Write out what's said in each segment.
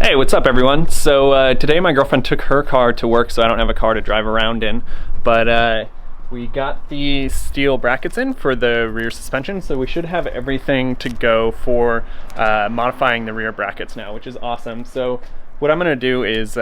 Hey, what's up everyone? So today my girlfriend took her car to work, so I don't have a car to drive around in, but we got the steel brackets in for the rear suspension, so we should have everything to go for modifying the rear brackets now, which is awesome. So what I'm going to do is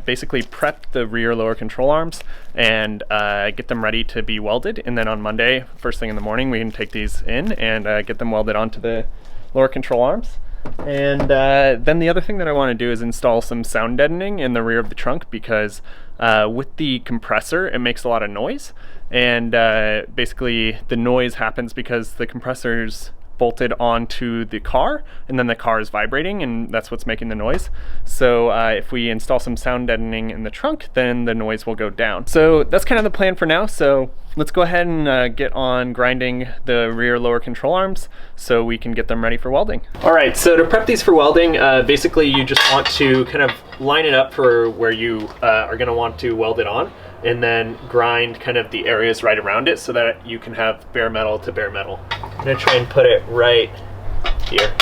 basically prep the rear lower control arms and get them ready to be welded, and then on Monday, first thing in the morning, we can take these in and get them welded onto the lower control arms. And then the other thing that I want to do is install some sound deadening in the rear of the trunk, because with the compressor it makes a lot of noise, and basically the noise happens because the compressor's bolted onto the car and then the car is vibrating, and that's what's making the noise. So if we install some sound deadening in the trunk, then the noise will go down. So that's kind of the plan for now. So let's go ahead and get on grinding the rear lower control arms so we can get them ready for welding. All right, so to prep these for welding, basically you just want to kind of line it up for where you are going to want to weld it on, and then grind kind of the areas right around it so that you can have bare metal to bare metal. I'm gonna try and put it right here.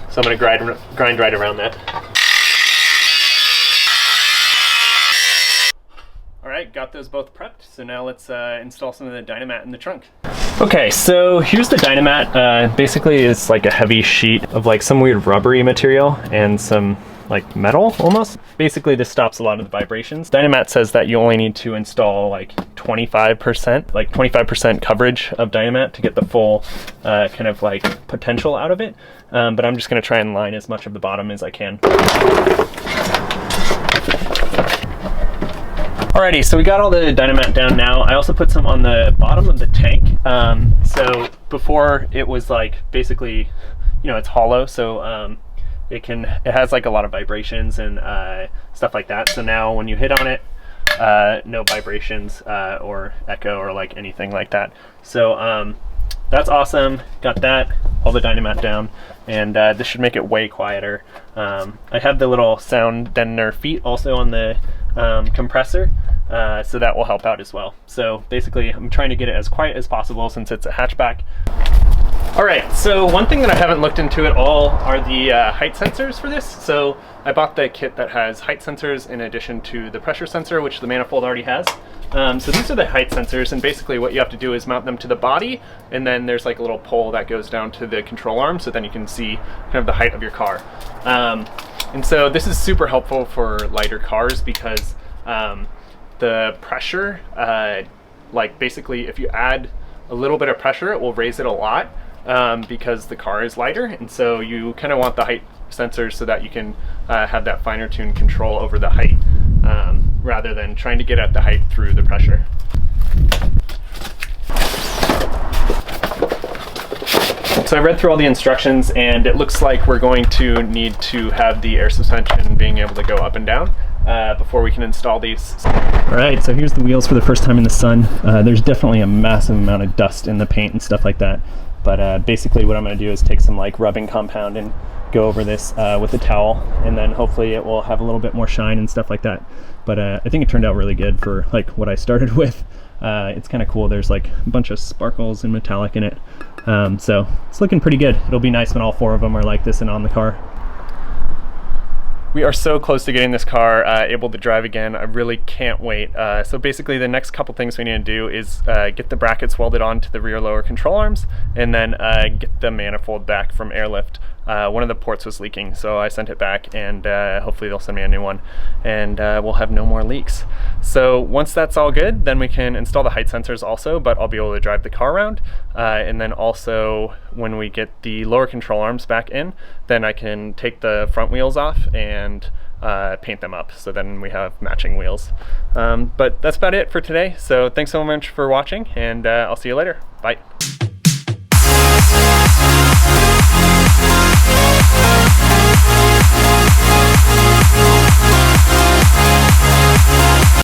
So I'm gonna grind right around that. All right, got those both prepped. So now let's install some of the Dynamat in the trunk. Okay, so here's the Dynamat. Basically it's like a heavy sheet of like some weird rubbery material and some like metal almost. Basically this stops a lot of the vibrations. Dynamat says that you only need to install like 25% coverage of Dynamat to get the full kind of like potential out of it. But I'm just gonna try and line as much of the bottom as I can. Alrighty, so we got all the Dynamat down now. I also put some on the bottom of the tank. So before it was like basically, you know, it's hollow, so it has like a lot of vibrations and stuff like that. So now when you hit on it, no vibrations or echo or like anything like that. So that's awesome. Got that, all the Dynamat down, and this should make it way quieter. I have the little sound deadener feet also on the compressor, so that will help out as well. So basically I'm trying to get it as quiet as possible since it's a hatchback. All right, so one thing that I haven't looked into at all are the height sensors for this. So I bought the kit that has height sensors in addition to the pressure sensor, which the manifold already has. So these are the height sensors, and basically what you have to do is mount them to the body, and then there's like a little pole that goes down to the control arm, so then you can see kind of the height of your car. And so this is super helpful for lighter cars because the pressure, like basically if you add a little bit of pressure, it will raise it a lot. Because the car is lighter, and so you kind of want the height sensors so that you can have that finer tuned control over the height, rather than trying to get at the height through the pressure. So I read through all the instructions, and it looks like we're going to need to have the air suspension being able to go up and down before we can install these. All right, so here's the wheels for the first time in the sun. There's definitely a massive amount of dust in the paint and stuff like that. But basically what I'm going to do is take some like rubbing compound and go over this with a towel, and then hopefully it will have a little bit more shine and stuff like that. But I think it turned out really good for like what I started with. It's kind of cool. There's like a bunch of sparkles and metallic in it. So it's looking pretty good. It'll be nice when all four of them are like this and on the car. We are so close to getting this car able to drive again. I really can't wait. So basically the next couple things we need to do is get the brackets welded onto the rear lower control arms, and then get the manifold back from airlift. One of the ports was leaking, so I sent it back, and hopefully they'll send me a new one, and we'll have no more leaks. So once that's all good, then we can install the height sensors also, but I'll be able to drive the car around. And then also when we get the lower control arms back in, then I can take the front wheels off and paint them up, so then we have matching wheels. But that's about it for today. So thanks so much for watching, and I'll see you later. Bye.